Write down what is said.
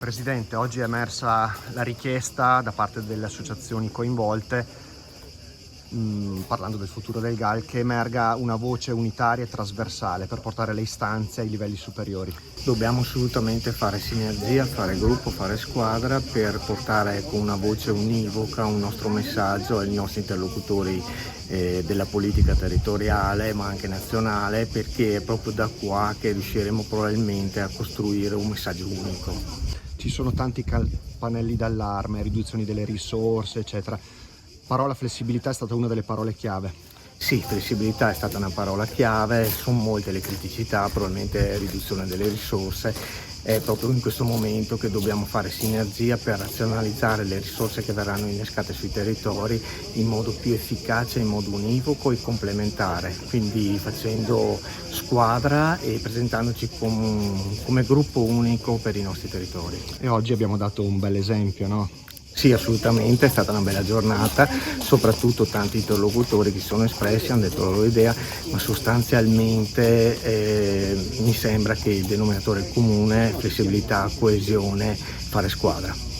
Presidente, oggi è emersa la richiesta da parte delle associazioni coinvolte, parlando del futuro del GAL, che emerga una voce unitaria e trasversale per portare le istanze ai livelli superiori. Dobbiamo assolutamente fare sinergia, fare gruppo, fare squadra per portare con una voce univoca un nostro messaggio ai nostri interlocutori della politica territoriale ma anche nazionale, perché è proprio da qua che riusciremo probabilmente a costruire un messaggio unico. Ci sono tanti pannelli d'allarme, riduzioni delle risorse, eccetera. Parola flessibilità è stata una delle parole chiave. Sì, flessibilità è stata una parola chiave, sono molte le criticità, probabilmente riduzione delle risorse. È proprio in questo momento che dobbiamo fare sinergia per razionalizzare le risorse che verranno innescate sui territori in modo più efficace, in modo univoco e complementare, quindi facendo squadra e presentandoci come gruppo unico per i nostri territori. E oggi abbiamo dato un bel esempio, no? Sì, assolutamente, è stata una bella giornata, soprattutto tanti interlocutori che si sono espressi, hanno detto la loro idea, ma sostanzialmente mi sembra che il denominatore comune è flessibilità, coesione, fare squadra.